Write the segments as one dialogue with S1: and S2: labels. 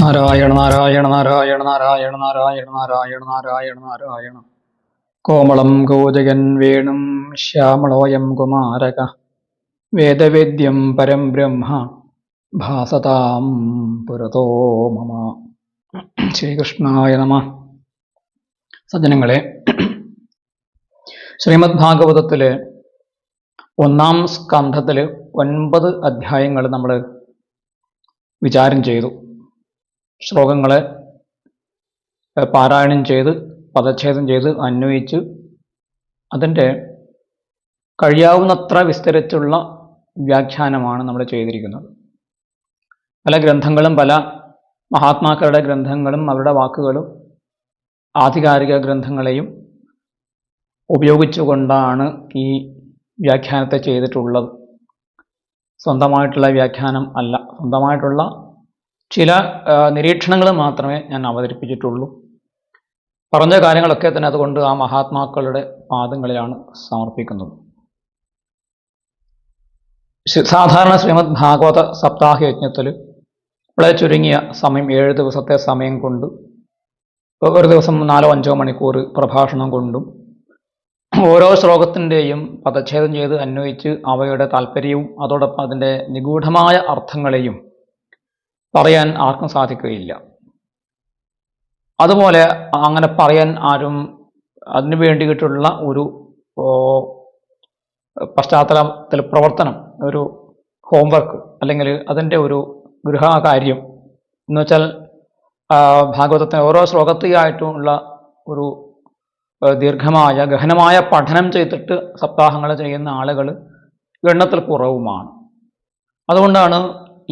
S1: നാരായണ നാരായണ നാരായണ നാരായണ നാരായണ നാരായണ നാരായണ നാരായണ. കോമളം ഗോജകൻ വേണും ശ്യാമളോയം കുമാരക വേദവേദ്യം പരം ബ്രഹ്മ ഭാസതാം പുരതോ മമ. ശ്രീകൃഷ്ണായ നമ. സജ്ജനങ്ങളെ, ശ്രീമദ് ഭാഗവതത്തിലെ 1-ാം സ്കന്ധത്തില് 9 അധ്യായങ്ങൾ നമ്മൾ വിചാരം ചെയ്തു. ശ്ലോകങ്ങളെ പാരായണം ചെയ്ത് പദച്ഛേദം ചെയ്ത് അന്വയിച്ച് അതിൻ്റെ കഴിയാവുന്നത്ര വിസ്തരിച്ചുള്ള വ്യാഖ്യാനമാണ് നമ്മൾ ചെയ്തിരിക്കുന്നത്. പല ഗ്രന്ഥങ്ങളും പല മഹാത്മാക്കളുടെ ഗ്രന്ഥങ്ങളും അവരുടെ വാക്കുകളും ആധികാരിക ഗ്രന്ഥങ്ങളെയും ഉപയോഗിച്ചുകൊണ്ടാണ് ഈ വ്യാഖ്യാനത്തെ ചെയ്തിട്ടുള്ളത്. സ്വന്തമായിട്ടുള്ള വ്യാഖ്യാനം അല്ല, സ്വന്തമായിട്ടുള്ള ചില നിരീക്ഷണങ്ങൾ മാത്രമേ ഞാൻ അവതരിപ്പിച്ചിട്ടുള്ളൂ. പറഞ്ഞ കാര്യങ്ങളൊക്കെ തന്നെ അതുകൊണ്ട് ആ മഹാത്മാക്കളുടെ പാദങ്ങളിലാണ് സമർപ്പിക്കുന്നത്. സാധാരണ ശ്രീമദ് ഭാഗവത സപ്താഹ യജ്ഞത്തിൽ വളരെ ചുരുങ്ങിയ സമയം 7 ദിവസത്തെ സമയം കൊണ്ട് ഒരു ദിവസം 4-5 മണിക്കൂർ പ്രഭാഷണം കൊണ്ടും ഓരോ ശ്ലോകത്തിൻ്റെയും പദച്ഛേദം ചെയ്ത് അന്വയിച്ച് അവയുടെ താല്പര്യവും അതോടൊപ്പം അതിൻ്റെ നിഗൂഢമായ അർത്ഥങ്ങളെയും പറയാൻ ആർക്കും സാധിക്കുകയില്ല. അതുപോലെ അങ്ങനെ പറയാൻ ആരും അതിനു വേണ്ടിയിട്ടുള്ള ഒരു പശ്ചാത്തലത്തിൽ പ്രവർത്തനം, ഒരു ഹോംവർക്ക് അല്ലെങ്കിൽ അതിൻ്റെ ഒരു ഗൃഹകാര്യം എന്ന് വെച്ചാൽ ഭാഗവതത്തിന് ഓരോ ശ്ലോകത്തിലായിട്ടുള്ള ഒരു ദീർഘമായ ഗഹനമായ പഠനം ചെയ്തിട്ട് സപ്താഹങ്ങൾ ചെയ്യുന്ന ആളുകൾ എണ്ണത്തിൽ കുറവുമാണ്. അതുകൊണ്ടാണ്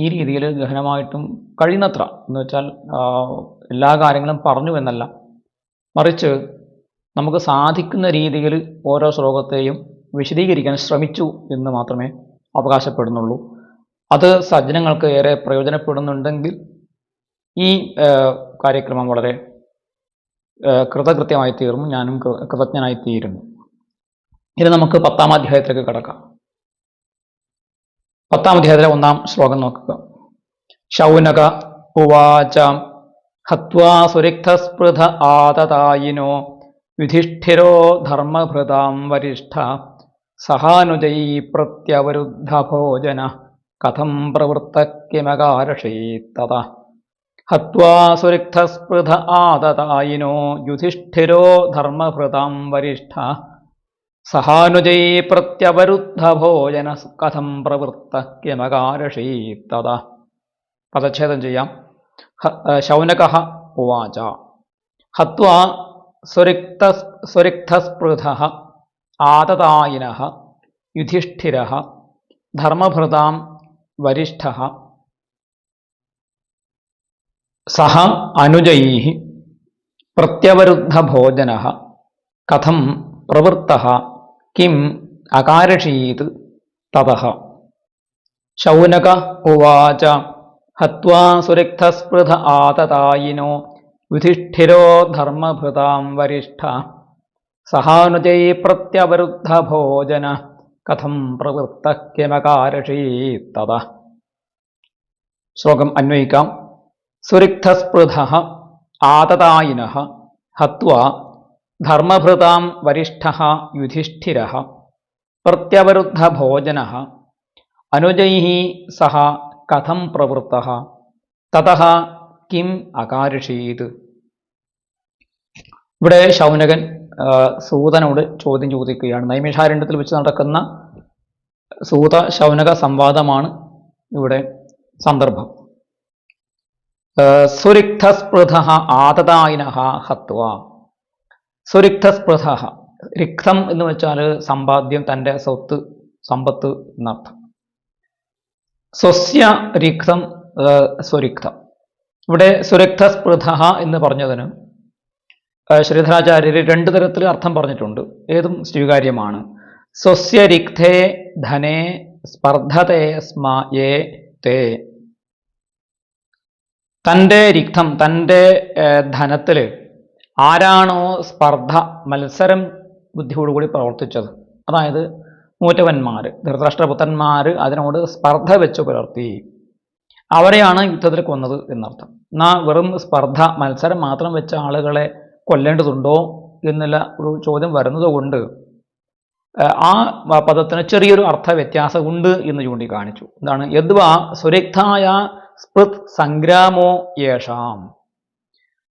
S1: ഈ രീതിയിൽ ഗഹനമായിട്ടും കഴിയുന്നത്ര എന്ന് വെച്ചാൽ എല്ലാ കാര്യങ്ങളും പറഞ്ഞു എന്നല്ല, മറിച്ച് നമുക്ക് സാധിക്കുന്ന രീതിയിൽ ഓരോ ശ്ലോകത്തെയും വിശദീകരിക്കാൻ ശ്രമിച്ചു എന്ന് മാത്രമേ അവകാശപ്പെടുന്നുള്ളൂ. അത് സജ്ജനങ്ങൾക്ക് ഏറെ പ്രയോജനപ്പെടുന്നുണ്ടെങ്കിൽ ഈ കാര്യക്രമം വളരെ കൃതകൃത്യമായി തീർന്നു, ഞാനും കൃതജ്ഞനായി തീരുന്നു. ഇനി നമുക്ക് 10-ാം അധ്യായത്തിലേക്ക് കടക്കാം. 10-ാം അധ്യായത്തിലെ 1-ാം ശ്ലോകം നോക്കുക. ശൗനക ഉവാച ഹത്വാ സുരിക്തസ്പൃധ ആതതായിനോ യുധിഷ്ഠിരോ ധർമ്മഭൃതാം വരിഷ്ഠ സഹാനുജൈ പ്രത്യവരുദ്ധ ഭോജന കഥം പ്രവൃത്തക്യമകാരഷീത്തത. ഹത്വാ സുരിക്തസ്പൃധ ആതതായിനോ യുധിഷ്ഠിരോ ധർമ്മഭൃതാം വരിഷ്ഠ സഹാനുജൈ പ്രത്യവരുദ്ധ ഭോജന കഥം പ്രവൃത്തക്യമകാരഷീത്തത. പദച്ഛേദം ചെയ്യാം. ശൗനകഃ ഉവാച ഹത്വാ സുരിക്തസ്പൃധഃ ആതതായിനഃ യുധിഷ്ഠിരഃ ധർമ്മഭൃതാം വരിഷ്ഠഃ സഹ അനുജൈഃ പ്രത്യവരുദ്ധ ഭോജനഃ കഥം പ്രവൃത്തഃ കിം അകാരഷീത് തതഃ. ശൗനക ഉവാച ഹത്വാ സുരിക്തസ്പൃധ ആതതായിനോ യുധിഷ്ഠിരോ ധർമ്മഭൃതാം വരിഷ്ഠ സഹാനുജൈ പ്രത്യവരുദ്ധ ഭോജന കഥം പ്രവൃത്തക്യമകാരഷീത്തത. ശ്ലോകം അന്വയിക്കാം. സുരിക്തസ്പൃധഃ ആതതായിനഃ ഹത്വാ ധർമ്മഭൃതാം വരിഷ്ഠഃ യുധിഷ്ഠിരഃ പ്രത്യവരുദ്ധ ഭോജനഃ അനുജൈഃ സഹ കഥം പ്രവൃത്തഃ തതഃ കിം അകാരഷീത്. ഇവിടെ ശൗനകൻ സൂതനോട് ചോദ്യം ചോദിക്കുകയാണ്. നൈമിഷാരണ്യത്തിൽ വെച്ച് നടക്കുന്ന സൂത ശൗനക സംവാദമാണ് ഇവിടെ സന്ദർഭം. സുരിക്തസ്പൃധഃ ആതതായിനഃ ഹത്വാ. സുരിക്തസ്പൃധഃ, റിക്തം എന്ന് വെച്ചാൽ സമ്പാദ്യം, തൻ്റെ സ്വത്ത്, സമ്പത്ത് എന്നർത്ഥം. സ്വസ്യ റിക്തം സ്വരിക്തം. ഇവിടെ സുരിക്തസ്പൃധഃ എന്ന് പറഞ്ഞതിന് ശ്രീധരാചാര്യർ 2 തരത്തിൽ അർത്ഥം പറഞ്ഞിട്ടുണ്ട്. ഏതും സ്വീകാര്യമാണ്. സ്വസ്യ റിക്തേ ധനേ സ്പർദ്ധതേ സ്മ യേ തേ. തൻ്റെ റിക്തം, തൻ്റെ ധനത്തിൽ ആരാണോ സ്പർദ്ധ, മത്സരം ബുദ്ധിയോടുകൂടി പ്രവർത്തിച്ചത്, അതായത് മൂറ്റവന്മാർ, ധൃതരാഷ്ട്രപുത്രന്മാർ അതിനോട് സ്പർദ്ധ വെച്ച് പുലർത്തി, അവരെയാണ് യുദ്ധത്തിൽ കൊന്നത് എന്നർത്ഥം. എന്നാൽ വെറും സ്പർദ്ധ മത്സരം മാത്രം വെച്ച ആളുകളെ കൊല്ലേണ്ടതുണ്ടോ എന്നുള്ള ഒരു ചോദ്യം വരുന്നത് കൊണ്ട് ആ പദത്തിന് ചെറിയൊരു അർത്ഥ വ്യത്യാസം ഉണ്ട് എന്ന് ചൂണ്ടിക്കാണിച്ചു. എന്താണ്? യദ്വാ സുരക്തായ സ്പൃത് സംഗ്രാമോ യേഷാം.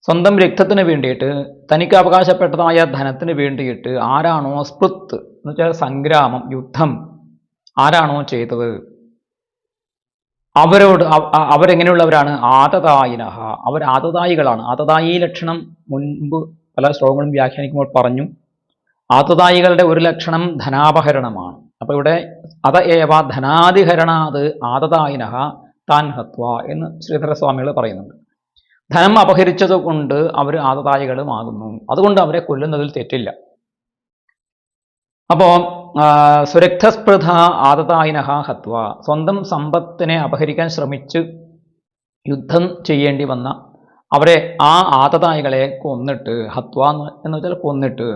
S1: സ്വന്തം രക്തത്തിന് വേണ്ടിയിട്ട്, തനിക്ക് അവകാശപ്പെട്ടതായ ധനത്തിന് വേണ്ടിയിട്ട് ആരാണോ സ്പൃത്ത് എന്ന് വെച്ചാൽ സംഗ്രാമം, യുദ്ധം ആരാണോ ചെയ്തത്, അവരെങ്ങനെയുള്ളവരാണ്? ആതതായിനഹ, അവർ ആതതായികളാണ്. ആതതായി ലക്ഷണം മുൻപ് പല ശ്ലോകങ്ങളും വ്യാഖ്യാനിക്കുമ്പോൾ പറഞ്ഞു. ആതതായികളുടെ ഒരു ലക്ഷണം ധനാപഹരണമാണ്. അപ്പൊ ഇവിടെ അത ഏവ ധനാധികരണാത് ആതതായിനഹ താൻ ഹത്വ എന്ന് ശ്രീധരസ്വാമികൾ പറയുന്നുണ്ട്. ധനം അപഹരിച്ചത് കൊണ്ട് അവർ ആതതായികളുമാകുന്നു. അതുകൊണ്ട് അവരെ കൊല്ലുന്നതിൽ തെറ്റില്ല. അപ്പോ സുരക്തസ്പൃധ ആതതായിനഹ ഹത്വ, സ്വന്തം സമ്പത്തിനെ അപഹരിക്കാൻ ശ്രമിച്ച് യുദ്ധം ചെയ്യേണ്ടി വന്ന അവരെ, ആ ആതതായികളെ കൊന്നിട്ട്, ഹത്വ എന്ന് വെച്ചാൽ കൊന്നിട്ട്,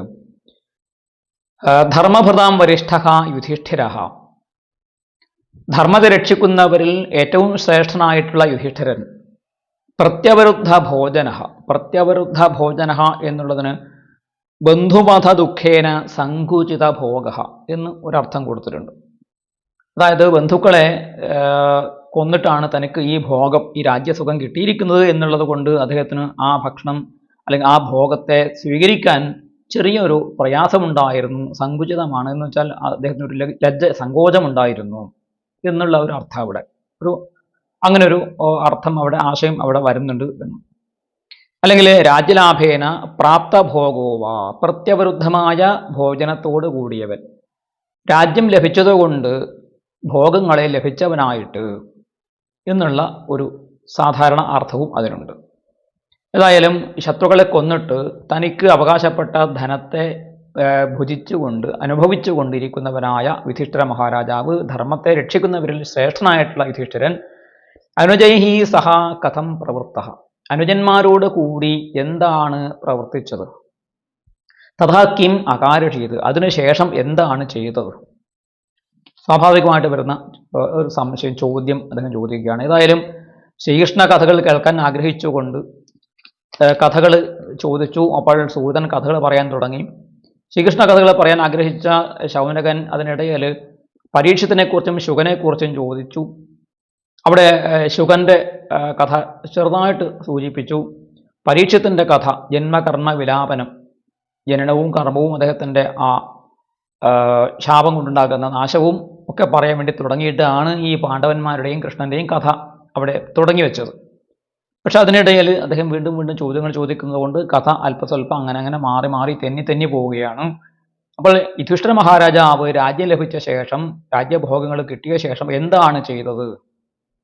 S1: ധർമ്മഭൃതാം വരിഷ്ഠ യുധിഷ്ഠിര, ധർമ്മത്തെ രക്ഷിക്കുന്നവരിൽ ഏറ്റവും ശ്രേഷ്ഠനായിട്ടുള്ള യുധിഷ്ഠിരൻ, പ്രത്യവരുദ്ധ ഭോജന, പ്രത്യവരുദ്ധ ഭോജന എന്നുള്ളതിന് ബന്ധുവധ ദുഃഖേന സങ്കുചിത ഭോഗ എന്ന് ഒരർത്ഥം കൊടുത്തിട്ടുണ്ട്. അതായത് ബന്ധുക്കളെ കൊന്നിട്ടാണ് തനിക്ക് ഈ ഭോഗം, ഈ രാജ്യസുഖം കിട്ടിയിരിക്കുന്നത് എന്നുള്ളത് കൊണ്ട് അദ്ദേഹത്തിന് ആ ഭക്ഷണം അല്ലെങ്കിൽ ആ ഭോഗത്തെ സ്വീകരിക്കാൻ ചെറിയൊരു പ്രയാസമുണ്ടായിരുന്നു. സങ്കുചിതമാണ് എന്ന് വെച്ചാൽ അദ്ദേഹത്തിന് ഒരു സങ്കോചമുണ്ടായിരുന്നു എന്നുള്ള ഒരു അർത്ഥം അവിടെ, അങ്ങനെ ഒരു അർത്ഥം അവിടെ, ആശയം അവിടെ വരുന്നുണ്ട് എന്ന്. അല്ലെങ്കിൽ രാജ്യലാഭേന പ്രാപ്തഭോഗോവ, പ്രത്യവരുദ്ധമായ ഭോജനത്തോട് കൂടിയവൻ, രാജ്യം ലഭിച്ചതുകൊണ്ട് ഭോഗങ്ങളെ ലഭിച്ചവനായിട്ട് എന്നുള്ള ഒരു സാധാരണ അർത്ഥവും അതിനുണ്ട്. ഏതായാലും ശത്രുക്കളെ കൊന്നിട്ട് തനിക്ക് അവകാശപ്പെട്ട ധനത്തെ ഭുജിച്ചുകൊണ്ട് അനുഭവിച്ചുകൊണ്ടിരിക്കുന്നവനായ യുധിഷ്ഠിര മഹാരാജാവ്, ധർമ്മത്തെ രക്ഷിക്കുന്നവരിൽ ശ്രേഷ്ഠനായിട്ടുള്ള യുധിഷ്ഠിരൻ, അനുജൈഹി സഹ കഥം പ്രവൃത്ത, അനുജന്മാരോട് കൂടി എന്താണ് പ്രവർത്തിച്ചത്, തഥാ കിം അകാരഷീത്, അതിനുശേഷം എന്താണ് ചെയ്തത്. സ്വാഭാവികമായിട്ട് വരുന്ന ഒരു സംശയം, ചോദ്യം അദ്ദേഹം ചോദിക്കുകയാണ്. ഏതായാലും ശ്രീകൃഷ്ണ കഥകൾ കേൾക്കാൻ ആഗ്രഹിച്ചുകൊണ്ട് കഥകൾ ചോദിച്ചു. അപ്പോൾ സൂതൻ കഥകൾ പറയാൻ തുടങ്ങി. ശ്രീകൃഷ്ണ കഥകൾ പറയാൻ ആഗ്രഹിച്ച ശൗനകൻ അതിനിടയിൽ പരീക്ഷത്തിനെക്കുറിച്ചും ശുകനെക്കുറിച്ചും ചോദിച്ചു. അവിടെ ശുകന്റെ കഥ ചെറുതായിട്ട് സൂചിപ്പിച്ചു. പരീക്ഷത്തിൻ്റെ കഥ, ജന്മകർമ്മ വിലാപനം, ജനനവും കർമ്മവും അദ്ദേഹത്തിൻ്റെ ആ ശാപം കൊണ്ടുണ്ടാകുന്ന നാശവും ഒക്കെ പറയാൻ വേണ്ടി തുടങ്ങിയിട്ടാണ് ഈ പാണ്ഡവന്മാരുടെയും കൃഷ്ണൻ്റെയും കഥ അവിടെ തുടങ്ങി വെച്ചത്. പക്ഷെ അതിനിടയിൽ അദ്ദേഹം വീണ്ടും വീണ്ടും ചോദ്യങ്ങൾ ചോദിക്കുന്നത് കൊണ്ട് കഥ അല്പസ്വല്പം അങ്ങനെ മാറി മാറി തെന്നി പോവുകയാണ്. അപ്പോൾ യുധിഷ്ഠിര മഹാരാജാവ് രാജ്യം ലഭിച്ച ശേഷം, രാജ്യഭോഗങ്ങൾ കിട്ടിയ ശേഷം എന്താണ് ചെയ്തത്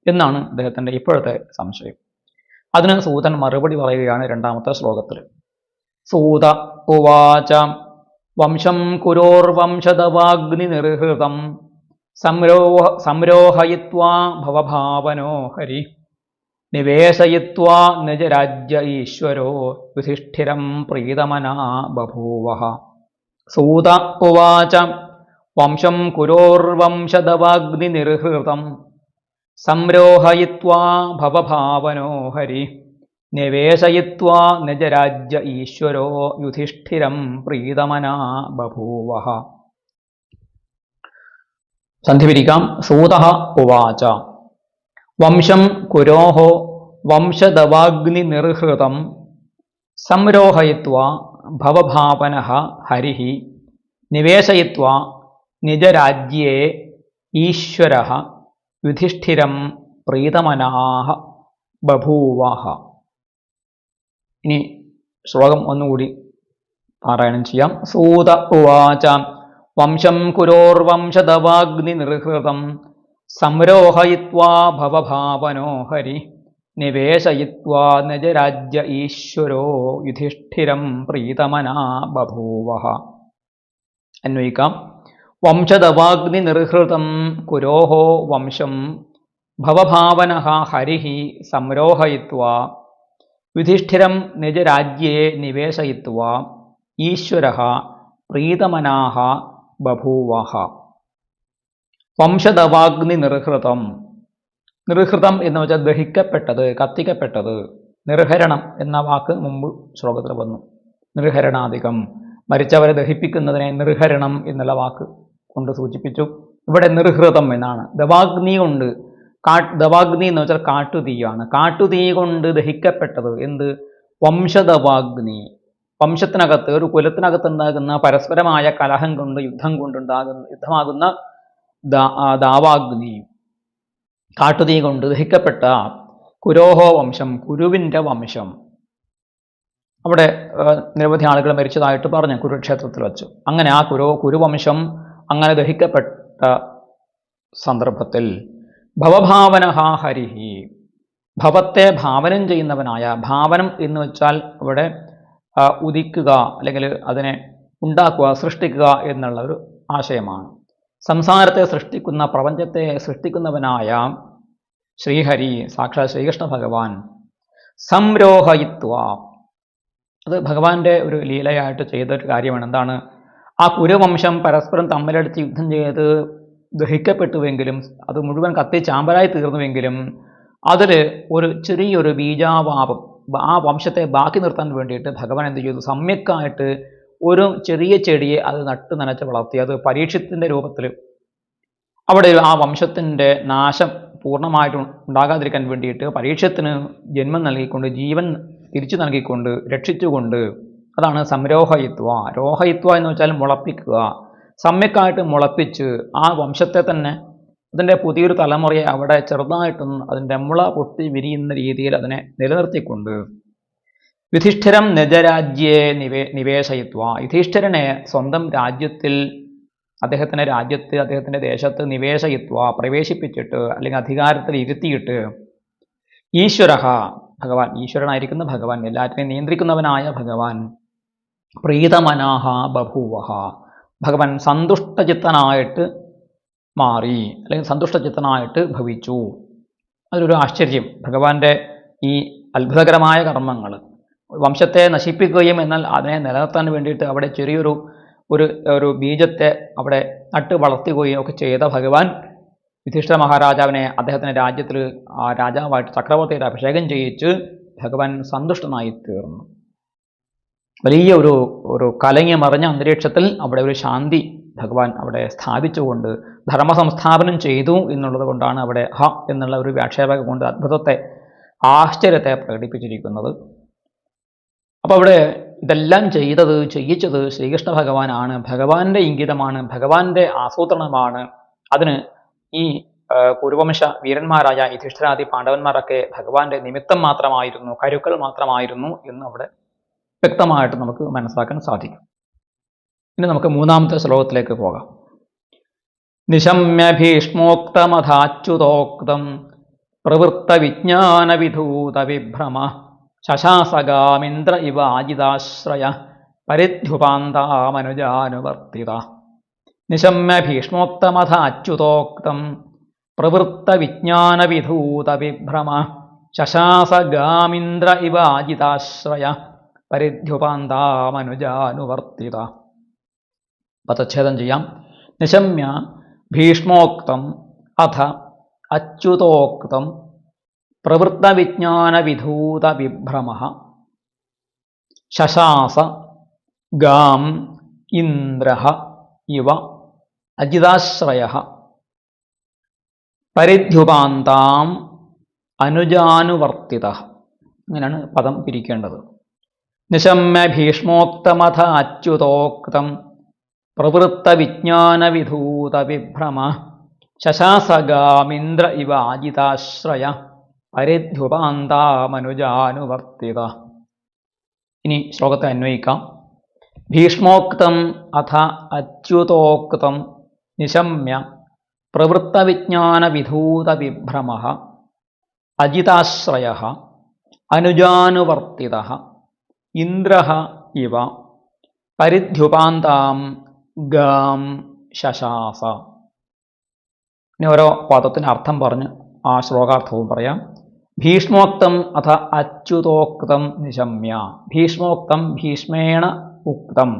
S1: എന്നാണ് അദ്ദേഹത്തിൻ്റെ ഇപ്പോഴത്തെ സംശയം. അതിന് സൂതൻ മറുപടി പറയുകയാണ് രണ്ടാമത്തെ ശ്ലോകത്തിൽ. സൂത ഉവാച വംശം കുരോർവംശദവാഗ്നി നിർഹൃതം സംരോഹയിത്വാ ഭവഭാവനോ ഹരി നിവേശയിത്വാ നിജരാജ്യ ഈശ്വരോ യുധിഷ്ഠിരം പ്രീതമനാ ബഭൂവഃ. സൂത ഉവാച വംശം കുരോർവംശദവാഗ്നി നിർഹൃതം സംരോഹയിത്വാ ഭവഭാവനോ ഹരി നിവേശയിത്വാ നിജരാജ്യ ഈശ്വരോ യുധിഷ്ഠിരം പ്രീതമനാ ബഭൂവഃ. സന്ധി പിരിക്കാം. സൂതഃ ഉവാച വംശം കുരോഃ വംശദവാഗ്നി നിർഹൃതം സംരോഹയിത്വാ ഭവഭാവനഃ ഹരിഃ നിവേശയിത്വാ നിജരാജ്യേ ഈശ്വരഃ യുധിഷ്ഠിരം പ്രീതമനാഃ ബഭൂവഃ. ഇനി ശ്ലോകം ഒന്നുകൂടി പാരായണം ചെയ്യാം. സൂത ഉവാച വംശം കുരോർവംശദവാഗ്നി നിർഹൃതം സംരോഹയിത്വാ ഭവഭാവനോ ഹരി നിവേശയിത്വാ നിജരാജ്യ ഈശ്വരോ യുധിഷ്ഠിരം പ്രീതമനാ ബഭൂവഃ. അന്വയിക്കാം. വംശദവാഗ്നി നിർഹൃതം കുരോഃ വംശം ഭവഭാവനഃ ഹരിഃ സംരോഹയിത്വാ യുധിഷ്ഠിരം നിജരാജ്യേ നിവേശയിത്വാ ഈശ്വരഃ പ്രീതമനാഃ ബഭൂവഃ. വംശദവാഗ്നി നിർഹൃതം, നിർഹൃതം എന്ന് വെച്ചാൽ ദഹിക്കപ്പെട്ടത്, കത്തിക്കപ്പെട്ടത്. നിർഹരണം എന്ന വാക്ക് മുമ്പ് ശ്ലോകത്തിൽ വന്നു. നിർഹരണാധികം, മരിച്ചവരെ ദഹിപ്പിക്കുന്നതിനെ നിർഹരണം എന്നുള്ള വാക്ക് കൊണ്ട് സൂചിപ്പിച്ചു. ഇവിടെ നിർഹൃതം എന്നാണ്. ദവാഗ്നി കൊണ്ട്, ദവാഗ്നി എന്ന് വെച്ചാൽ കാട്ടുതീയാണ്. കാട്ടുതീ കൊണ്ട് ദഹിക്കപ്പെട്ടത്. എന്ത്? വംശദവാഗ്നി. വംശത്തിനകത്ത്, ഒരു കുലത്തിനകത്ത് ഉണ്ടാകുന്ന പരസ്പരമായ കലഹം കൊണ്ട്, യുദ്ധമാകുന്ന ദാവാഗ്നി, കാട്ടുതീ കൊണ്ട് ദഹിക്കപ്പെട്ട കുരോഹോ വംശം, കുരുവിൻ്റെ വംശം. അവിടെ നിരവധി ആളുകൾ മരിച്ചതായിട്ട് പറഞ്ഞു കുരുക്ഷേത്രത്തിൽ വെച്ച്. അങ്ങനെ ആ കുരുവംശം അങ്ങനെ ദഹിക്കപ്പെട്ട സന്ദർഭത്തിൽ ഭവഭാവനഹ ഹരിഹി, ഭവത്തെ ഭാവനം ചെയ്യുന്നവനായ, ഭാവനം എന്ന് വെച്ചാൽ ഇവിടെ ഉദിക്കുക അല്ലെങ്കിൽ അതിനെ ഉണ്ടാക്കുക, സൃഷ്ടിക്കുക എന്നുള്ള ഒരു ആശയമാണ്. സംസാരത്തെ സൃഷ്ടിക്കുന്ന, പ്രപഞ്ചത്തെ സൃഷ്ടിക്കുന്നവനായ ശ്രീഹരി, സാക്ഷാത് ശ്രീകൃഷ്ണ ഭഗവാൻ, സംരോഹയിത്വ, അത് ഭഗവാന്റെ ഒരു ലീലയായിട്ട് ചെയ്തൊരു കാര്യമാണ്. എന്താണ്? ആ കുരുവംശം പരസ്പരം തമ്മിലടിച്ച് യുദ്ധം ചെയ്ത് ദഹിക്കപ്പെട്ടുവെങ്കിലും, അത് മുഴുവൻ കത്തി ചാമ്പലായി തീർന്നുവെങ്കിലും, അതിൽ ഒരു ചെറിയൊരു ബീജാവാപം, ആ വംശത്തെ ബാക്കി നിർത്താൻ വേണ്ടിയിട്ട് ഭഗവാൻ എന്ത് ചെയ്തു? സമ്യക്കായിട്ട് ഒരു ചെറിയ ചെടിയെ അത് നട്ട് നനച്ച് വളർത്തി. അത് പരീക്ഷത്തിൻ്റെ രൂപത്തിൽ അവിടെ ആ വംശത്തിൻ്റെ നാശം പൂർണ്ണമായിട്ട് ഉണ്ടാകാതിരിക്കാൻ വേണ്ടിയിട്ട് പരീക്ഷത്തിന് ജന്മം നൽകിക്കൊണ്ട്, ജീവൻ തിരിച്ചു നൽകിക്കൊണ്ട്, രക്ഷിച്ചുകൊണ്ട്, അതാണ് സംരോഹയിത്വ. രോഹയിത്വ എന്ന് വെച്ചാൽ മുളപ്പിക്കുക. സമ്യക്കായിട്ട് മുളപ്പിച്ച് ആ വംശത്തെ തന്നെ, അതിൻ്റെ പുതിയൊരു തലമുറയെ അവിടെ ചെറുതായിട്ടൊന്ന് അതിൻ്റെ മുള പൊട്ടി വിരിയുന്ന രീതിയിൽ അതിനെ നിലനിർത്തിക്കൊണ്ട്, യുധിഷ്ഠിരം നിജരാജ്യേ നിവേശയിത്വ, യുധിഷ്ഠിരനെ സ്വന്തം രാജ്യത്തിൽ, അദ്ദേഹത്തിൻ്റെ രാജ്യത്ത്, അദ്ദേഹത്തിൻ്റെ ദേശത്ത് നിവേശയിത്വ, പ്രവേശിപ്പിച്ചിട്ട് അല്ലെങ്കിൽ അധികാരത്തിൽ ഇരുത്തിയിട്ട്, ഈശ്വര ഭഗവാൻ, ഈശ്വരനായിരിക്കുന്ന ഭഗവാൻ, എല്ലാറ്റിനെയും നിയന്ത്രിക്കുന്നവനായ ഭഗവാൻ, പ്രീതമനാഹ ബഭൂവഹ, ഭഗവാൻ സന്തുഷ്ടചിത്തനായിട്ട് മാറി അല്ലെങ്കിൽ സന്തുഷ്ടചിത്തനായിട്ട് ഭവിച്ചു. അതിലൊരു ആശ്ചര്യം, ഭഗവാന്റെ ഈ അത്ഭുതകരമായ കർമ്മങ്ങൾ, വംശത്തെ നശിപ്പിക്കുകയും എന്നാൽ അതിനെ നിലനിർത്താൻ വേണ്ടിയിട്ട് അവിടെ ചെറിയൊരു ഒരു ബീജത്തെ അവിടെ നട്ട് വളർത്തുകയും ഒക്കെ ചെയ്ത ഭഗവാൻ യുധിഷ്ഠിര മഹാരാജാവിനെ അദ്ദേഹത്തിൻ്റെ രാജ്യത്തിൽ ആ രാജാവായിട്ട് ചക്രവർത്തിയുടെ അഭിഷേകം ചെയ്യിച്ച് ഭഗവാൻ സന്തുഷ്ടനായി തീർന്നു. വലിയ ഒരു കലങ്ങി മറിഞ്ഞ അന്തരീക്ഷത്തിൽ അവിടെ ഒരു ശാന്തി ഭഗവാൻ അവിടെ സ്ഥാപിച്ചുകൊണ്ട് ധർമ്മ സംസ്ഥാപനം ചെയ്തു എന്നുള്ളത് കൊണ്ടാണ് അവിടെ ഹ എന്നുള്ള ഒരു വ്യാക്ഷേപക കൊണ്ട് അത്ഭുതത്തെ, ആശ്ചര്യത്തെ പ്രകടിപ്പിച്ചിരിക്കുന്നത്. അപ്പോൾ അവിടെ ഇതെല്ലാം ചെയ്യിച്ചത് ശ്രീകൃഷ്ണ ഭഗവാനാണ്. ഭഗവാന്റെ ഇംഗിതമാണ്, ഭഗവാന്റെ ആസൂത്രണമാണ്. അതിന് ഈ കുരുവംശ വീരന്മാരായ യുധിഷ്ഠിരാദി പാണ്ഡവന്മാരൊക്കെ ഭഗവാന്റെ നിമിത്തം മാത്രമായിരുന്നു, കരുക്കൾ മാത്രമായിരുന്നു എന്ന് അവിടെ വ്യക്തമായിട്ട് നമുക്ക് മനസ്സിലാക്കാൻ സാധിക്കും. ഇനി നമുക്ക് മൂന്നാമത്തെ ശ്ലോകത്തിലേക്ക് പോകാം. നിശമ്യ ഭീഷ്മോക്തമഥാച്യുതോക്തം പ്രവൃത്ത വിജ്ഞാന വിധൂത വിഭ്രമ ശശാസഗാമിന്ദ്ര ഇവ ആജിതാശ്രയ പരിധ്യുപാന്താമനുജാനുവർത്തിത. നിശമ്യ ഭീഷ്മോക്തമഥാച്യുതോക്തം പ്രവൃത്ത വിജ്ഞാന വിധൂത വിഭ്രമ ശശാസഗാമിന്ദ്ര ഇവ ആജിതാശ്രയ പരിധ്യുപാന്താമനുജാനുവർത്തിത. പദച്ഛേദം ചെയ്യാം. നിശമ്യ ഭീഷ്മോക്തം അഥ അച്യുതോക്തം പ്രവൃത്ത വിജ്ഞാന വിധൂത വിഭ്രമ ശശാസ ഗാം ഇന്ദ്ര ഇവ അജിതാശ്രയ പരിധ്യുപാന്താം അനുജാനുവർത്തിത. അങ്ങനെയാണ് പദം പിരിക്കേണ്ടത്. നിശമ്യ ഭീഷ്മോക്തമഥ അച്യുതോക്തം പ്രവൃത്ത വിജ്ഞാന വിധൂത വിഭ്രമ ശശാസഗാമിന്ദ്ര ഇവ ആജിതാശ്രയ പരിധ്യുപാന്താമനുജാനുവർത്തിത. ഇനി ശ്ലോകത്തെ അന്വയിക്കാം. ഭീഷ്മോക്തം അഥ അച്യുതോക്തം നിശമ്യ പ്രവൃത്ത വിജ്ഞാന വിധൂത വിഭ്രമ അജിതാശ്രയ അനുജാനുവർത്തിത ഇന്ദ്ര ഇവ പരിധ്യുപാന്താം ഗാം ശശാസ. ഇനി ഓരോ പദത്തിന് അർത്ഥം പറഞ്ഞ് ആ ശ്ലോകാർത്ഥവും പറയാം. ഭീഷ്മോക്തം അഥ അച്യുതോക്തം നിശമ്യ. ഭീഷ്മോക്തം ഭീഷ്മേണ ഉക്തം,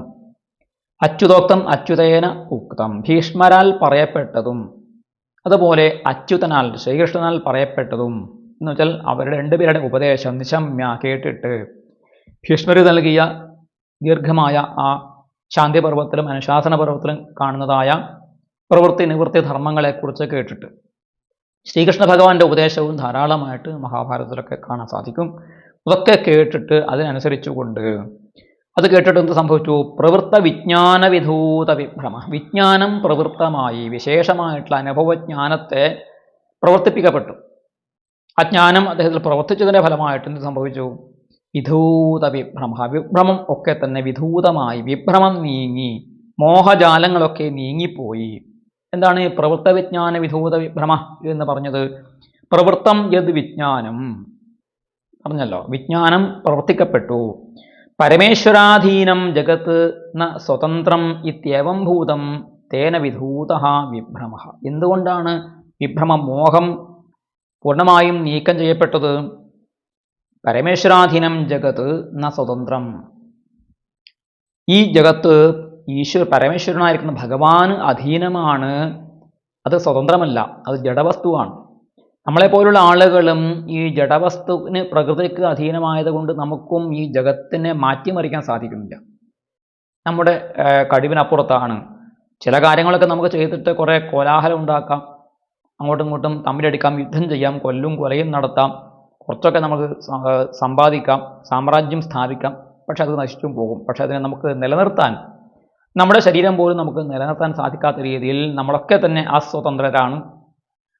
S1: അച്യുതോക്തം അച്യുതേന ഉക്തം. ഭീഷ്മരാൽ പറയപ്പെട്ടതും അതുപോലെ അച്യുതനാൽ ശ്രീകൃഷ്ണനാൽ പറയപ്പെട്ടതും എന്ന് വെച്ചാൽ അവരുടെ രണ്ടുപേരുടെ ഉപദേശം നിശമ്യ കേട്ടിട്ട് ഭീഷ്മർ നൽകിയ ദീർഘമായ ആ ശാന്തിപർവത്തിലും അനുശാസന പർവത്തിലും കാണുന്നതായ പ്രവൃത്തി നിവൃത്തി ധർമ്മങ്ങളെക്കുറിച്ച് കേട്ടിട്ട് ശ്രീകൃഷ്ണ ഭഗവാന്റെ ഉപദേശവും ധാരാളമായിട്ട് മഹാഭാരതത്തിലൊക്കെ കാണാൻ സാധിക്കും. അതൊക്കെ കേട്ടിട്ട് അതിനനുസരിച്ചുകൊണ്ട് അത് കേട്ടിട്ട് എന്ത് സംഭവിച്ചു? പ്രവൃത്ത വിജ്ഞാന വിധൂത വിഭ്രമ. വിജ്ഞാനം പ്രവൃത്തമായി വിശേഷമായിട്ടുള്ള അനുഭവജ്ഞാനത്തെ പ്രവർത്തിപ്പിക്കപ്പെട്ടു. ആ ജ്ഞാനം അദ്ദേഹത്തിൽ പ്രവർത്തിച്ചതിൻ്റെ ഫലമായിട്ട് എന്ത് സംഭവിച്ചു? വിധൂത വിഭ്രമ. വിഭ്രമം ഒക്കെ തന്നെ വിധൂതമായി, വിഭ്രമം നീങ്ങി, മോഹജാലങ്ങളൊക്കെ നീങ്ങിപ്പോയി. എന്താണ് പ്രവൃത്ത വിജ്ഞാന വിധൂത വിഭ്രമ എന്ന് പറഞ്ഞത്? പ്രവൃത്തം യത് വിജ്ഞാനം പറഞ്ഞല്ലോ, വിജ്ഞാനം പ്രവർത്തിക്കപ്പെട്ടു. പരമേശ്വരാധീനം ജഗത്ത് ന സ്വതന്ത്രം ഇത്യവം ഭൂതം തേന വിധൂത വിഭ്രമ. എന്തുകൊണ്ടാണ് വിഭ്രമം, മോഹം പൂർണ്ണമായും നീക്കം ചെയ്യപ്പെട്ടത്? പരമേശ്വരാധീനം ജഗത്ത് ന സ്വതന്ത്രം. ഈ ജഗത്ത് പരമേശ്വരനായിരിക്കുന്ന ഭഗവാന് അധീനമാണ്, അത് സ്വതന്ത്രമല്ല, അത് ജഡവസ്തുവാണ്. നമ്മളെപ്പോലുള്ള ആളുകളും ഈ ജഡവസ്തുവിന് പ്രകൃതിക്ക് അധീനമായതുകൊണ്ട് നമുക്കും ഈ ജഗത്തിനെ മാറ്റിമറിക്കാൻ സാധിക്കുന്നില്ല. നമ്മുടെ കഴിവിനപ്പുറത്താണ്. ചില കാര്യങ്ങളൊക്കെ നമുക്ക് ചെയ്തിട്ട് കുറേ കോലാഹലം ഉണ്ടാക്കാം, അങ്ങോട്ടും ഇങ്ങോട്ടും തമ്മിലടിക്കാം, യുദ്ധം ചെയ്യാം, കൊലയും നടത്താം, കുറച്ചൊക്കെ നമുക്ക് സമ്പാദിക്കാം, സാമ്രാജ്യം സ്ഥാപിക്കാം. പക്ഷെ അത് നശിച്ചും പോകും. പക്ഷെ അതിനെ നമുക്ക് നിലനിർത്താൻ, നമ്മുടെ ശരീരം പോലും നമുക്ക് നിലനിർത്താൻ സാധിക്കാത്ത രീതിയിൽ നമ്മളൊക്കെ തന്നെ അസ്വതന്ത്രരാണ്.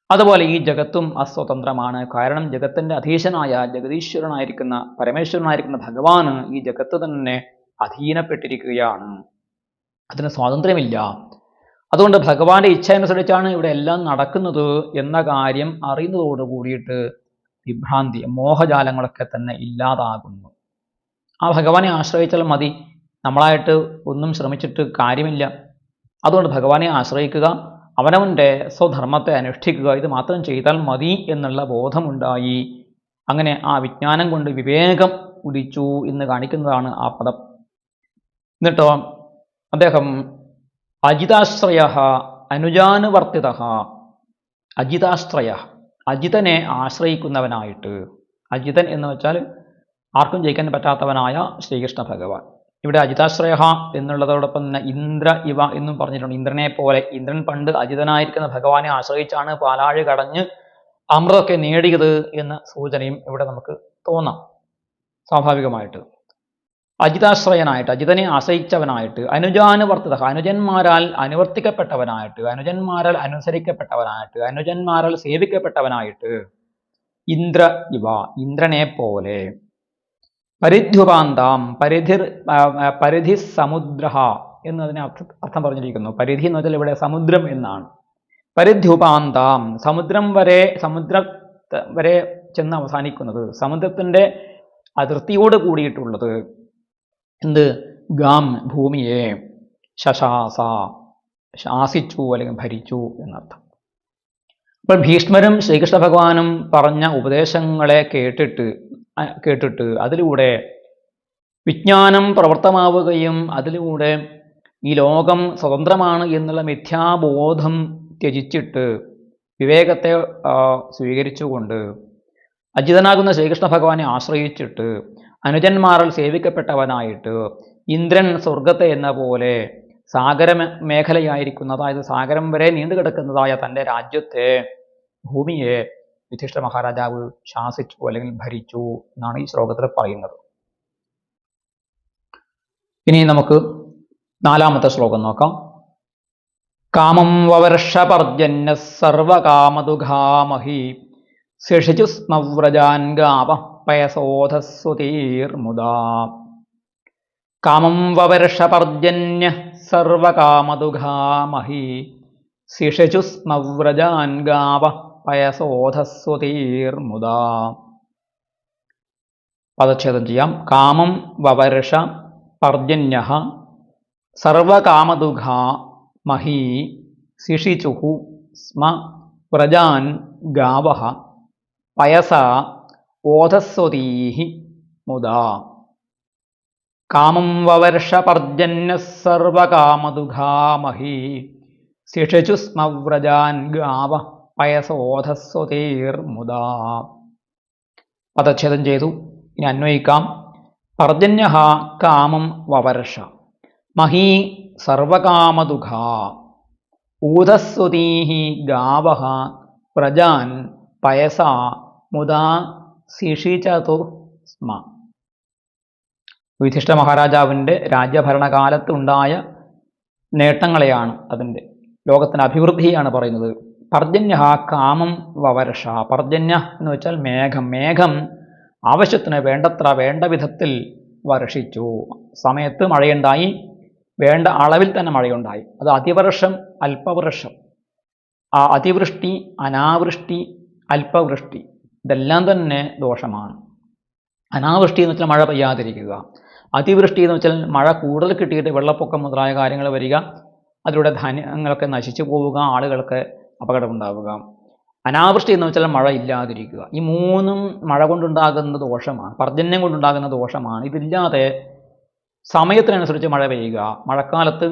S1: അതുപോലെ ഈ ജഗത്തും അസ്വതന്ത്രമാണ്. കാരണം ജഗത്തിൻ്റെ അധീശനായ ജഗതീശ്വരനായിരിക്കുന്ന പരമേശ്വരനായിരിക്കുന്ന ഭഗവാന് ഈ ജഗത്ത് തന്നെ അധീനപ്പെട്ടിരിക്കുകയാണ്. അതിന് സ്വാതന്ത്ര്യമില്ല. അതുകൊണ്ട് ഭഗവാന്റെ ഇച്ഛ അനുസരിച്ചാണ് ഇവിടെ എല്ലാം നടക്കുന്നത് എന്ന കാര്യം അറിയുന്നതോട് കൂടിയിട്ട് വിഭ്രാന്തി, മോഹജാലങ്ങളൊക്കെ തന്നെ ഇല്ലാതാകുന്നു. ആ ഭഗവാനെ ആശ്രയിച്ചാൽ മതി, നമ്മളായിട്ട് ഒന്നും ശ്രമിച്ചിട്ട് കാര്യമില്ല. അതുകൊണ്ട് ഭഗവാനെ ആശ്രയിക്കുക, അവനവൻ്റെ സ്വധർമ്മത്തെ അനുഷ്ഠിക്കുക, ഇത് മാത്രം ചെയ്താൽ മതി എന്നുള്ള ബോധമുണ്ടായി. അങ്ങനെ ആ വിജ്ഞാനം കൊണ്ട് വിവേകം ഉദിച്ചു എന്ന് കാണിക്കുന്നതാണ് ആ പദം. എന്നിട്ടോ അദ്ദേഹം അജിതാശ്രയ അനുജാനുവർത്തിത. അജിതാശ്രയ, അജിതനെ ആശ്രയിക്കുന്നവനായിട്ട്. അജിതൻ എന്ന് വെച്ചാൽ ആർക്കും ജയിക്കാൻ പറ്റാത്തവനായ ശ്രീകൃഷ്ണ ഭഗവാൻ. ഇവിടെ അജിതാശ്രയ എന്നുള്ളതോടൊപ്പം തന്നെ ഇന്ദ്ര ഇവ എന്നും പറഞ്ഞിട്ടുണ്ട്. ഇന്ദ്രനെ പോലെ. ഇന്ദ്രൻ പണ്ട് അജിതനായിരിക്കുന്ന ഭഗവാനെ ആശ്രയിച്ചാണ് പാലാഴ് കടഞ്ഞ് അമൃതമൊക്കെ നേടിയത് എന്ന സൂചനയും ഇവിടെ നമുക്ക് തോന്നാം സ്വാഭാവികമായിട്ട്. അജിതാശ്രയനായിട്ട്, അജിതനെ ആശ്രയിച്ചവനായിട്ട്, അനുജാനുവർത്തിത, അനുജന്മാരാൽ അനുവർത്തിക്കപ്പെട്ടവനായിട്ട്, അനുജന്മാരാൽ അനുസരിക്കപ്പെട്ടവനായിട്ട്, അനുജന്മാരാൽ സേവിക്കപ്പെട്ടവനായിട്ട്. ഇന്ദ്ര ഇവ, ഇന്ദ്രനെ പോലെ. പരിധ്യുപാന്താം, പരിധി സമുദ്ര എന്നതിനെ അർത്ഥം പറഞ്ഞിരിക്കുന്നു. പരിധി എന്ന് വെച്ചാൽ ഇവിടെ സമുദ്രം എന്നാണ്. പരിധ്യുപാന്താം, സമുദ്രം വരെ ചെന്ന് അവസാനിക്കുന്നത്, സമുദ്രത്തിൻ്റെ അതിർത്തിയോട് കൂടിയിട്ടുള്ളത്. എന്ത്? ഗാം, ഭൂമിയെ. ശശാസ, ശാസിച്ചു അല്ലെങ്കിൽ ഭരിച്ചു എന്നർത്ഥം. അപ്പോൾ ഭീഷ്മരും ശ്രീകൃഷ്ണ ഭഗവാനും പറഞ്ഞ ഉപദേശങ്ങളെ കേട്ടിട്ട് അതിലൂടെ വിജ്ഞാനം പ്രവർത്തമാവുകയും അതിലൂടെ ഈ ലോകം സ്വതന്ത്രമാണ് എന്നുള്ള മിഥ്യാബോധം ത്യജിച്ചിട്ട് വിവേകത്തെ സ്വീകരിച്ചുകൊണ്ട് അജിതനാകുന്ന ശ്രീകൃഷ്ണ ഭഗവാനെ ആശ്രയിച്ചിട്ട് അനുജന്മാരാൽ സേവിക്കപ്പെട്ടവനായിട്ട് ഇന്ദ്രൻ സ്വർഗത്തെ എന്ന പോലെ സാഗര മേഖലയായിരിക്കുന്ന, അതായത് സാഗരം വരെ നീണ്ടു കിടക്കുന്നതായ തൻ്റെ രാജ്യത്തെ, ഭൂമിയെ യുധിഷ്ഠിര മഹാരാജാവ് ശാസിച്ചു അല്ലെങ്കിൽ ഭരിച്ചു എന്നാണ് ഈ ശ്ലോകത്തിൽ പറയുന്നത്. ഇനി നമുക്ക് 4-ാമത്തെ ശ്ലോകം നോക്കാം. കാമം വവർഷപർജന്യ സർവകാമദുഘാമഹി ശിഷിച്ചു സ്മവ്രജാൻ ഗാവ പയസോധസ്വതീർമുദാ. കാമം വവർഷപർജന്യ സർവകാമദുഘാമഹി ശിഷിച്ചു സ്മവ്രജാൻ ഗാവ പയസോധസ്വതീർമുദാ. പദച്ഛേദം ചെയ്യാം. കാമം വവർഷ പർജന്യ സർവകാമദുഘാ മഹീ ശിഷിചുഹു സ്മ വ്രജാൻ ഗാവഃ പയസ ഓധസ്വതീഹി മുദാ. കാമം വവർഷ പർജന്യ സർവകാമദുഘാ മഹീ ശിഷിചു സ്മ വ്രജാൻ ഗാവഃ പയസോധസ്വതീർമുദാ. പദച്ഛേദം ചെയ്തു. ഇനി അന്വയിക്കാം. പർജന്യ കാമം വവർഷ മഹീ സർവകാമദുഃഖ ഊധസ്വതീ ഗാവ പ്രജാൻ പയസ മുദാ ശിഷിചതു സ്മ. യുധിഷ്ഠ മഹാരാജാവിൻ്റെ രാജ്യഭരണകാലത്ത് ഉണ്ടായ നേട്ടങ്ങളെയാണ്, അതിൻ്റെ ലോകത്തിൻ്റെ അഭിവൃദ്ധിയാണ് പറയുന്നത്. പർജന്യ കാമം വവർഷ. പർജന്യ എന്ന് വെച്ചാൽ മേഘം. മേഘം ആവശ്യത്തിന് വേണ്ടത്ര വേണ്ട വിധത്തിൽ വർഷിച്ചു. സമയത്ത് മഴയുണ്ടായി, വേണ്ട അളവിൽ തന്നെ മഴയുണ്ടായി. അത് അതിവർഷം അല്പവർഷം, അതിവൃഷ്ടി അനാവൃഷ്ടി അല്പവൃഷ്ടി ഇതെല്ലാം തന്നെ ദോഷമാണ്. അനാവൃഷ്ടി എന്ന് വെച്ചാൽ മഴ പെയ്യാതിരിക്കുക, അതിവൃഷ്ടി എന്ന് വെച്ചാൽ മഴ കൂടുതൽ കിട്ടിയിട്ട് വെള്ളപ്പൊക്കം മുതലായ കാര്യങ്ങൾ വരിക, അതിലൂടെ ധാന്യങ്ങളൊക്കെ നശിച്ചു പോവുക, ആളുകൾക്ക് അപകടമുണ്ടാവുക. അനാവൃഷ്ടി എന്ന് വെച്ചാൽ മഴ ഇല്ലാതിരിക്കുക. ഈ മൂന്നും മഴ കൊണ്ടുണ്ടാകുന്ന ദോഷമാണ്, പർജന്യം കൊണ്ടുണ്ടാകുന്ന ദോഷമാണ്. ഇതില്ലാതെ സമയത്തിനനുസരിച്ച് മഴ പെയ്യുക. മഴക്കാലത്ത്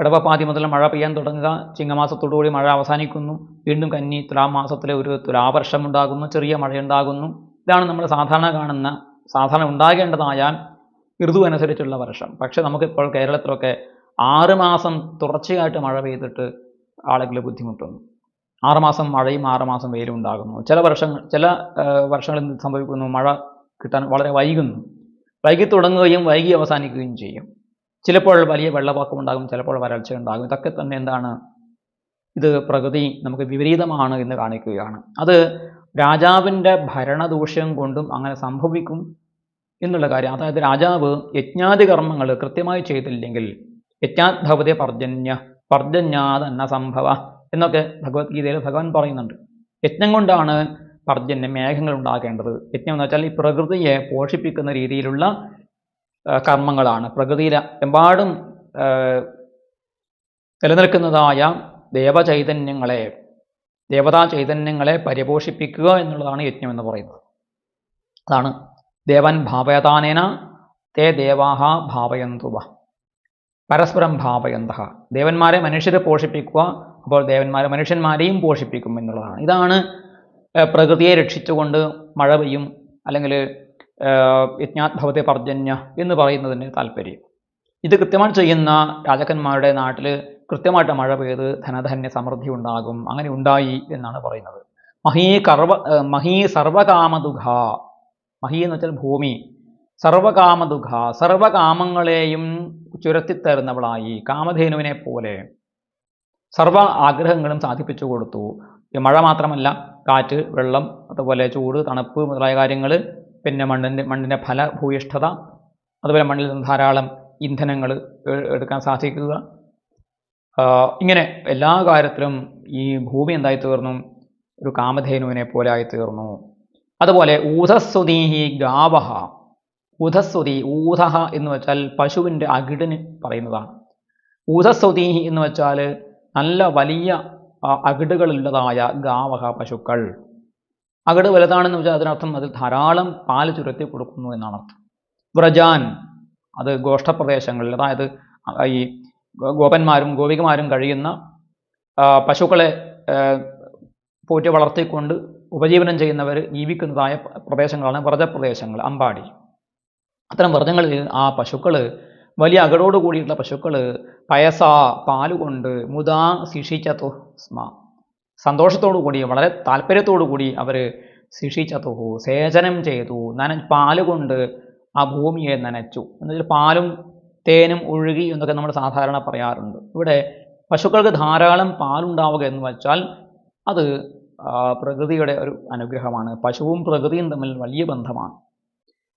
S1: ഇടവപ്പാതി മുതൽ മഴ പെയ്യാൻ തുടങ്ങുക, ചിങ്ങമാസത്തോടുകൂടി മഴ അവസാനിക്കുന്നു, വീണ്ടും കന്നി തുലാം മാസത്തിലെ ഒരു തുലാവർഷം ഉണ്ടാകുന്നു, ചെറിയ മഴയുണ്ടാകുന്നു. ഇതാണ് നമ്മൾ സാധാരണ ഉണ്ടാകേണ്ടതായ ഋതു അനുസരിച്ചുള്ള വർഷം. പക്ഷെ നമുക്കിപ്പോൾ കേരളത്തിലൊക്കെ 6 മാസം തുടർച്ചയായിട്ട് മഴ പെയ്തിട്ട് ആളുകൾ ബുദ്ധിമുട്ടുന്നു. 6 മാസം മഴയും 6 മാസം വെയിലും ഉണ്ടാകുന്നു. ചില വർഷങ്ങളിൽ സംഭവിക്കുന്നു, മഴ കിട്ടാൻ വളരെ വൈകി തുടങ്ങുകയും വൈകി അവസാനിക്കുകയും ചെയ്യും. ചിലപ്പോൾ വലിയ വെള്ളപ്പൊക്കം ഉണ്ടാകും, ചിലപ്പോൾ വരൾച്ച ഉണ്ടാകും. ഇതൊക്കെ തന്നെ എന്താണ്, ഇത് പ്രകൃതി നമുക്ക് വിപരീതമാണ് എന്ന് കാണിക്കുകയാണ്. അത് രാജാവിൻ്റെ ഭരണദൂഷ്യം കൊണ്ടും അങ്ങനെ സംഭവിക്കും എന്നുള്ള കാര്യം. അതായത് രാജാവ് യജ്ഞാതി കർമ്മങ്ങൾ കൃത്യമായി ചെയ്തില്ലെങ്കിൽ, യജ്ഞാത് ഭവതേ പർജന്യാത് അന്നസംഭവ എന്നൊക്കെ ഭഗവത്ഗീതയിൽ ഭഗവാൻ പറയുന്നുണ്ട്. യജ്ഞം കൊണ്ടാണ് പർജന്യം, മേഘങ്ങൾ ഉണ്ടാകേണ്ടത്. യജ്ഞം എന്ന് വെച്ചാൽ ഈ പ്രകൃതിയെ പോഷിപ്പിക്കുന്ന രീതിയിലുള്ള കർമ്മങ്ങളാണ്. പ്രകൃതിയിൽ എമ്പാടും നിലനിൽക്കുന്നതായ ദേവതാ ചൈതന്യങ്ങളെ പരിപോഷിപ്പിക്കുക എന്നുള്ളതാണ് യജ്ഞം എന്ന് പറയുന്നത്. അതാണ് ദേവൻ ഭാവയതാനേന തേ ദേവാഹ ഭാവയന്തുവ, പരസ്പരം ഭാവയന്തഃ. ദേവന്മാരെ മനുഷ്യരെ പോഷിപ്പിക്കുക, അപ്പോൾ ദേവന്മാരെ മനുഷ്യന്മാരെയും പോഷിപ്പിക്കും എന്നുള്ളതാണ്. ഇതാണ് പ്രകൃതിയെ രക്ഷിച്ചുകൊണ്ട് മഴ പെയ്യും, അല്ലെങ്കിൽ യജ്ഞാത് ഭവതേ പർജന്യ എന്ന് പറയുന്നതിന് താല്പര്യം. ഇത് കൃത്യമായി ചെയ്യുന്ന രാജാക്കന്മാരുടെ നാട്ടിൽ കൃത്യമായിട്ട് മഴ പെയ്ത് ധനധാന്യ സമൃദ്ധി ഉണ്ടാകും. അങ്ങനെ ഉണ്ടായി എന്നാണ് പറയുന്നത്. മഹീ സർവകാമദുഃഖ. മഹീ എന്ന് വെച്ചാൽ ഭൂമി. സർവകാമദുഃഖ, സർവകാമങ്ങളെയും ചുരത്തിത്തരുന്നവളായി, കാമധേനുവിനെ പോലെ സർവ ആഗ്രഹങ്ങളും സാധിപ്പിച്ചു കൊടുത്തു. ഈ മഴ മാത്രമല്ല, കാറ്റ്, വെള്ളം, അതുപോലെ ചൂട്, തണുപ്പ് മുതലായ കാര്യങ്ങൾ, പിന്നെ മണ്ണിൻ്റെ ഫലഭൂയിഷ്ഠത, അതുപോലെ മണ്ണിൽ നിന്ന് ധാരാളം ഇന്ധനങ്ങൾ എടുക്കാൻ സാധിക്കുക, ഇങ്ങനെ എല്ലാ കാര്യത്തിലും ഈ ഭൂമി എന്തായിത്തീർന്നു, ഒരു കാമധേനുവിനെ പോലെ ആയിത്തീർന്നു. അതുപോലെ ഊധസ്വതീഹി ഗാവഹ. ഊധസ്വതി, ഊധഹ എന്ന് വെച്ചാൽ പശുവിൻ്റെ അകിടിന് പറയുന്നതാണ്. ഊധസ്വതീഹി എന്ന് വെച്ചാൽ നല്ല വലിയ അകിടുകളുള്ളതായ ഗാവഹ, പശുക്കൾ. അകിട് വലുതാണെന്ന് വെച്ചാൽ അതിനർത്ഥം അതിൽ ധാരാളം പാല് ചുരത്തി കൊടുക്കുന്നു എന്നാണ് അർത്ഥം. വ്രജാൻ, അത് ഗോഷ്ഠപ്രദേശങ്ങളിൽ, അതായത് ഈ ഗോപന്മാരും ഗോപികമാരും കഴിയുന്ന പശുക്കളെ പോറ്റി വളർത്തിക്കൊണ്ട് ഉപജീവനം ചെയ്യുന്നവർ ജീവിക്കുന്നതായ പ്രദേശങ്ങളാണ് വ്രജപ്രദേശങ്ങൾ, അമ്പാടി. അത്തരം വ്രജങ്ങളിൽ ആ പശുക്കൾ, വലിയ അകടോട് കൂടിയിട്ടുള്ള പശുക്കൾ, പയസ പാലുകൊണ്ട്, മുദാ ശിഷിച്ചതു സ്മ, സന്തോഷത്തോടു കൂടി, വളരെ താല്പര്യത്തോടു കൂടി അവർ ശിഷിച്ചതു, സേചനം ചെയ്തു, പാലുകൊണ്ട് ആ ഭൂമിയെ നനച്ചു. എന്നുവെച്ചാൽ പാലും തേനും ഒഴുകി എന്നൊക്കെ നമ്മൾ സാധാരണ പറയാറുണ്ട്. ഇവിടെ പശുക്കൾക്ക് ധാരാളം പാലുണ്ടാവുക എന്ന് വെച്ചാൽ അത് പ്രകൃതിയുടെ ഒരു അനുഗ്രഹമാണ്. പശുവും പ്രകൃതിയും തമ്മിൽ വലിയ ബന്ധമാണ്.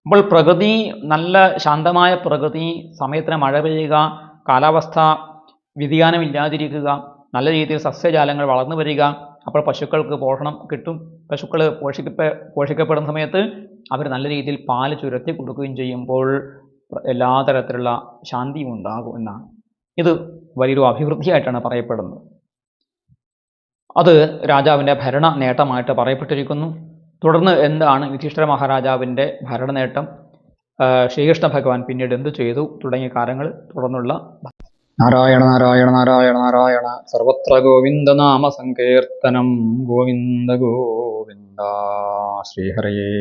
S1: അപ്പോൾ പ്രകൃതി, നല്ല ശാന്തമായ പ്രകൃതി, സമയത്തിന് മഴ പെയ്യുക, കാലാവസ്ഥ വ്യതിയാനമില്ലാതിരിക്കുക, നല്ല രീതിയിൽ സസ്യജാലങ്ങൾ വളർന്നു വരിക, അപ്പോൾ പശുക്കൾക്ക് പോഷണം കിട്ടും. പശുക്കൾ പോഷിക്കപ്പെടുന്ന സമയത്ത് അവർ നല്ല രീതിയിൽ പാല് ചുരത്തി കൊടുക്കുകയും ചെയ്യുമ്പോൾ എല്ലാ തരത്തിലുള്ള ശാന്തിയും ഉണ്ടാകും എന്നാണ്. ഇത് വലിയൊരു അഭിവൃദ്ധിയായിട്ടാണ് പറയപ്പെടുന്നത്. അത് രാജാവിൻ്റെ ഭരണ നേട്ടമായിട്ട് പറയപ്പെട്ടിരിക്കുന്നു. തുടർന്ന് എന്താണ് യുധിഷ്ഠിര മഹാരാജാവിൻ്റെ ഭരണനേട്ടം, ശ്രീകൃഷ്ണ ഭഗവാൻ പിന്നീട് എന്തു ചെയ്തു തുടങ്ങിയ കാര്യങ്ങൾ തുടർന്നുള്ള നാരായണ നാരായണ നാരായണ നാരായണ സർവത്ര ഗോവിന്ദനാമ സങ്കീർത്തനം ഗോവിന്ദ ഗോവിന്ദ ശ്രീഹരയേ.